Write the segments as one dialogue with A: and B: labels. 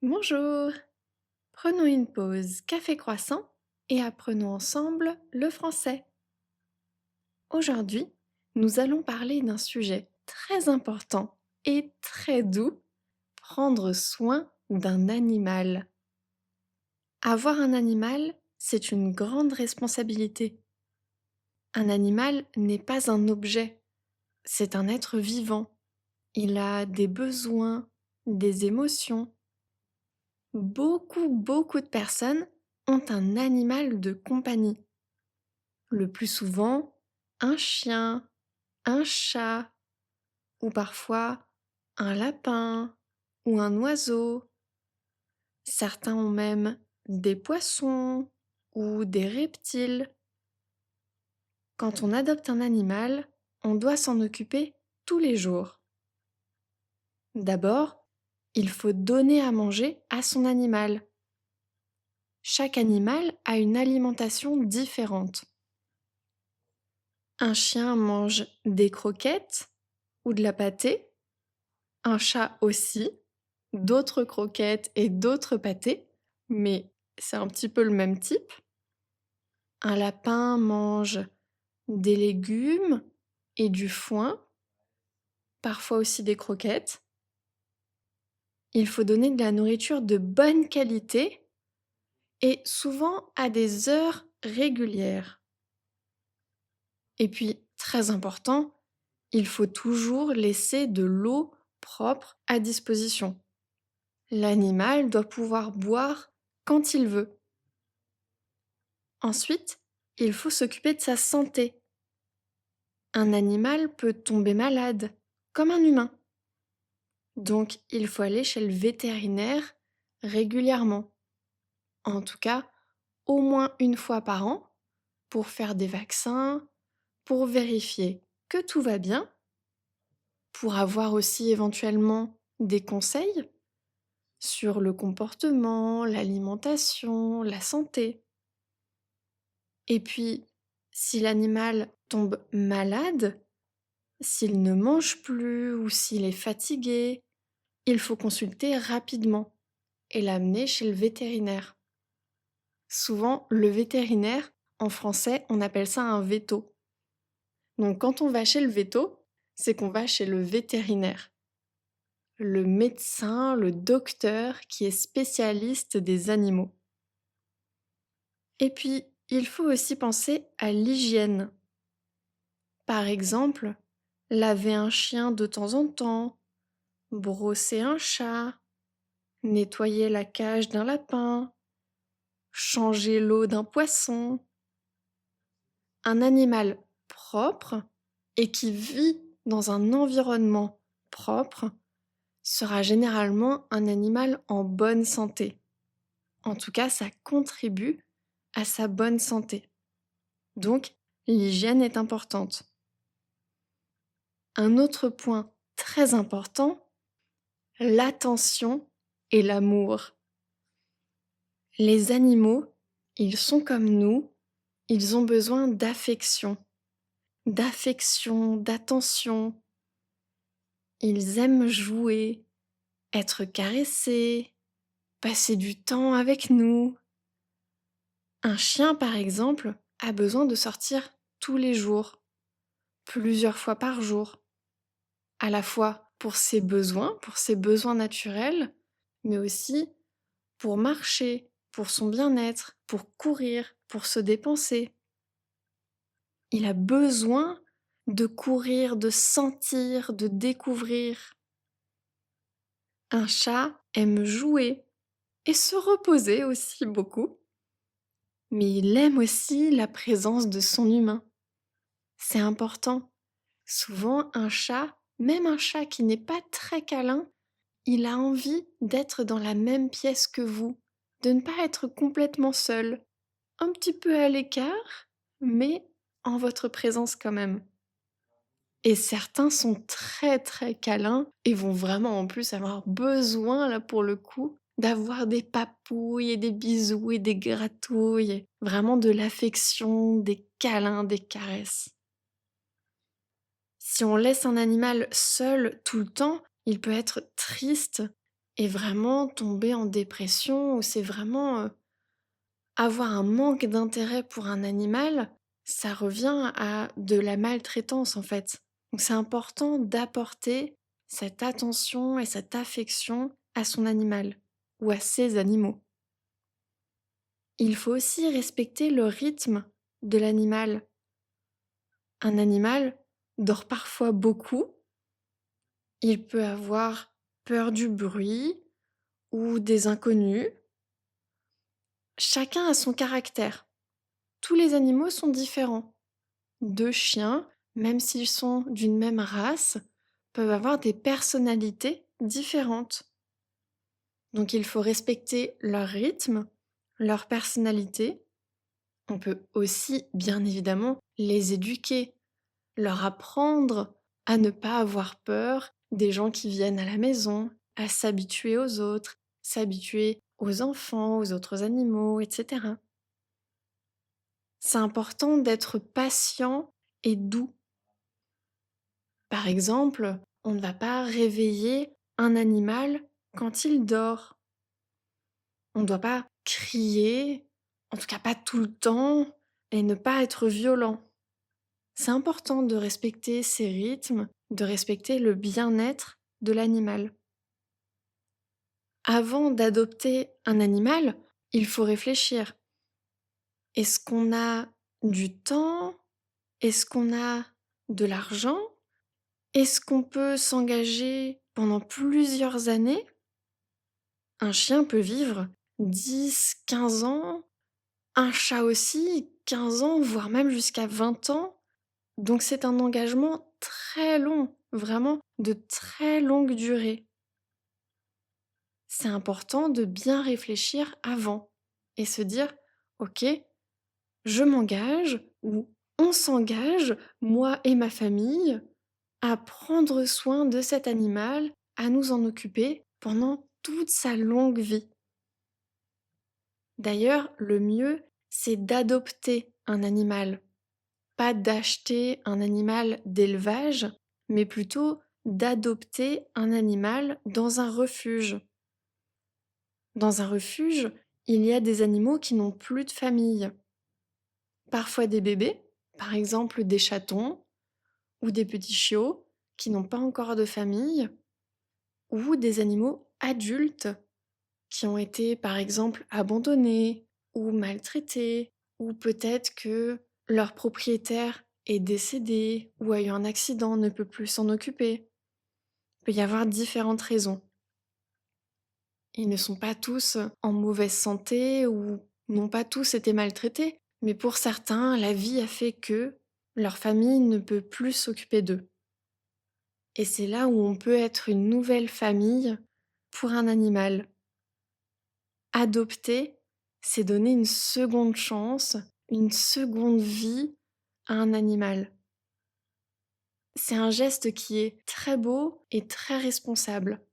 A: Bonjour. Prenons une pause café croissant et apprenons ensemble le français. Aujourd'hui, nous allons parler d'un sujet très important et très doux, prendre soin d'un animal. Avoir un animal, c'est une grande responsabilité. Un animal n'est pas un objet, c'est un être vivant. Il a des besoins, des émotions. Beaucoup de personnes ont un animal de compagnie. Le plus souvent, un chien, un chat ou parfois un lapin ou un oiseau. Certains ont même des poissons ou des reptiles. Quand on adopte un animal, on doit s'en occuper tous les jours. D'abord, il faut donner à manger à son animal. Chaque animal a une alimentation différente. Un chien mange des croquettes ou de la pâtée, un chat aussi, d'autres croquettes et d'autres pâtés, mais c'est un petit peu le même type. Un lapin mange des légumes et du foin, parfois aussi des croquettes. Il faut donner de la nourriture de bonne qualité et souvent à des heures régulières. Et puis, très important, il faut toujours laisser de l'eau propre à disposition. L'animal doit pouvoir boire quand il veut. Ensuite, il faut s'occuper de sa santé. Un animal peut tomber malade, comme un humain. Donc, il faut aller chez le vétérinaire régulièrement. En tout cas, au moins une fois par an, pour faire des vaccins, pour vérifier que tout va bien, pour avoir aussi éventuellement des conseils sur le comportement, l'alimentation, la santé. Et puis, si l'animal tombe malade, s'il ne mange plus ou s'il est fatigué, il faut consulter rapidement et l'amener chez le vétérinaire. Souvent, le vétérinaire, en français, on appelle ça un véto. Donc quand on va chez le véto, c'est qu'on va chez le vétérinaire. Le médecin, le docteur qui est spécialiste des animaux. Et puis, il faut aussi penser à l'hygiène. Par exemple, laver un chien de temps en temps, brosser un chat, nettoyer la cage d'un lapin, changer l'eau d'un poisson. Un animal propre et qui vit dans un environnement propre sera généralement un animal en bonne santé. En tout cas, ça contribue à sa bonne santé. Donc, l'hygiène est importante. Un autre point très important, l'attention et l'amour. Les animaux, ils sont comme nous, ils ont besoin d'affection, d'attention. Ils aiment jouer, être caressés, passer du temps avec nous. Un chien, par exemple, a besoin de sortir tous les jours, plusieurs fois par jour, à la fois pour ses besoins naturels, mais aussi pour marcher, pour son bien-être, pour courir, pour se dépenser. Il a besoin de courir, de sentir, de découvrir. Un chat aime jouer et se reposer aussi beaucoup, mais il aime aussi la présence de son humain. C'est important. Souvent, un chat, même un chat qui n'est pas très câlin, il a envie d'être dans la même pièce que vous, de ne pas être complètement seul, un petit peu à l'écart, mais en votre présence quand même. Et certains sont très câlins et vont vraiment en plus avoir besoin, là pour le coup, d'avoir des papouilles et des bisous et des gratouilles, vraiment de l'affection, des câlins, des caresses. Si on laisse un animal seul tout le temps, il peut être triste et vraiment tomber en dépression où c'est vraiment, avoir un manque d'intérêt pour un animal, ça revient à de la maltraitance, en fait. Donc c'est important d'apporter cette attention et cette affection à son animal ou à ses animaux. Il faut aussi respecter le rythme de l'animal. Un animal dort parfois beaucoup, il peut avoir peur du bruit ou des inconnus. Chacun a son caractère. Tous les animaux sont différents. 2 chiens, même s'ils sont d'une même race, peuvent avoir des personnalités différentes. Donc il faut respecter leur rythme, leur personnalité. On peut aussi, bien évidemment, les éduquer, leur apprendre à ne pas avoir peur des gens qui viennent à la maison, à s'habituer aux autres, s'habituer aux enfants, aux autres animaux, etc. C'est important d'être patient et doux. Par exemple, on ne va pas réveiller un animal quand il dort. On ne doit pas crier, en tout cas pas tout le temps, et ne pas être violent. C'est important de respecter ses rythmes, de respecter le bien-être de l'animal. Avant d'adopter un animal, il faut réfléchir. Est-ce qu'on a du temps? Est-ce qu'on a de l'argent? Est-ce qu'on peut s'engager pendant plusieurs années? Un chien peut vivre 10, 15 ans, un chat aussi, 15 ans, voire même jusqu'à 20 ans. Donc c'est un engagement très long, vraiment de très longue durée. C'est important de bien réfléchir avant et se dire, ok, je m'engage ou on s'engage, moi et ma famille, à prendre soin de cet animal, à nous en occuper pendant toute sa longue vie. D'ailleurs, le mieux, c'est d'adopter un animal, pas d'acheter un animal d'élevage, mais plutôt d'adopter un animal dans un refuge. Dans un refuge, il y a des animaux qui n'ont plus de famille. Parfois des bébés, par exemple des chatons ou des petits chiots qui n'ont pas encore de famille, ou des animaux adultes qui ont été par exemple abandonnés ou maltraités, ou peut-être que leur propriétaire est décédé ou a eu un accident, ne peut plus s'en occuper. Il peut y avoir différentes raisons. Ils ne sont pas tous en mauvaise santé ou n'ont pas tous été maltraités, mais pour certains, la vie a fait que leur famille ne peut plus s'occuper d'eux. Et c'est là où on peut être une nouvelle famille pour un animal. Adopter, c'est donner une seconde chance, une seconde vie à un animal. C'est un geste qui est très beau et très responsable,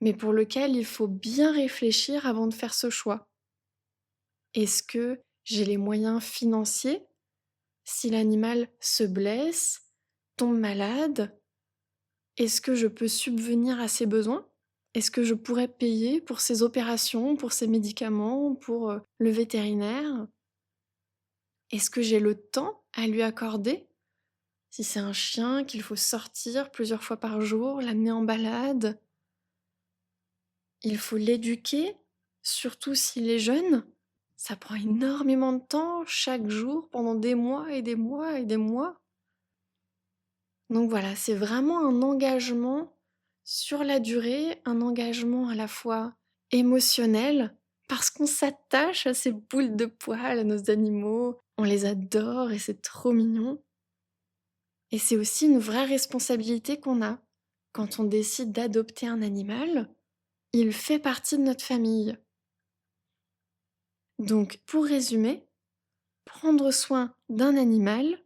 A: mais pour lequel il faut bien réfléchir avant de faire ce choix. Est-ce que j'ai les moyens financiers si l'animal se blesse, tombe malade? Est-ce que je peux subvenir à ses besoins? Est-ce que je pourrais payer pour ses opérations, pour ses médicaments, pour le vétérinaire? Est-ce que j'ai le temps à lui accorder? Si c'est un chien qu'il faut sortir plusieurs fois par jour, l'amener en balade, il faut l'éduquer, surtout s'il est jeune. Ça prend énormément de temps, chaque jour, pendant des mois et des mois et des mois. Donc voilà, c'est vraiment un engagement sur la durée, un engagement à la fois émotionnel, parce qu'on s'attache à ces boules de poils, à nos animaux, on les adore et c'est trop mignon. Et c'est aussi une vraie responsabilité qu'on a. Quand on décide d'adopter un animal, il fait partie de notre famille. Donc, pour résumer, prendre soin d'un animal,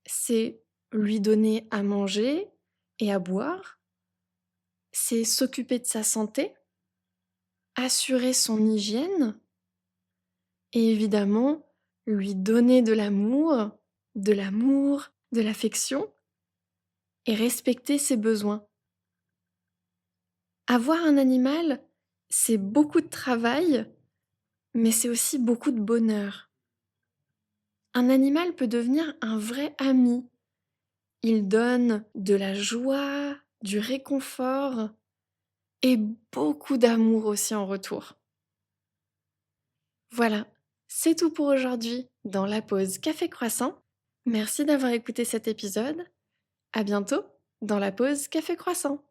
A: c'est lui donner à manger et à boire, c'est s'occuper de sa santé, assurer son hygiène et évidemment lui donner de l'amour, de l'affection et respecter ses besoins. Avoir un animal, c'est beaucoup de travail, mais c'est aussi beaucoup de bonheur. Un animal peut devenir un vrai ami. Il donne de la joie, du réconfort et beaucoup d'amour aussi en retour. Voilà, c'est tout pour aujourd'hui dans la pause café croissant. Merci d'avoir écouté cet épisode. À bientôt dans la pause café croissant.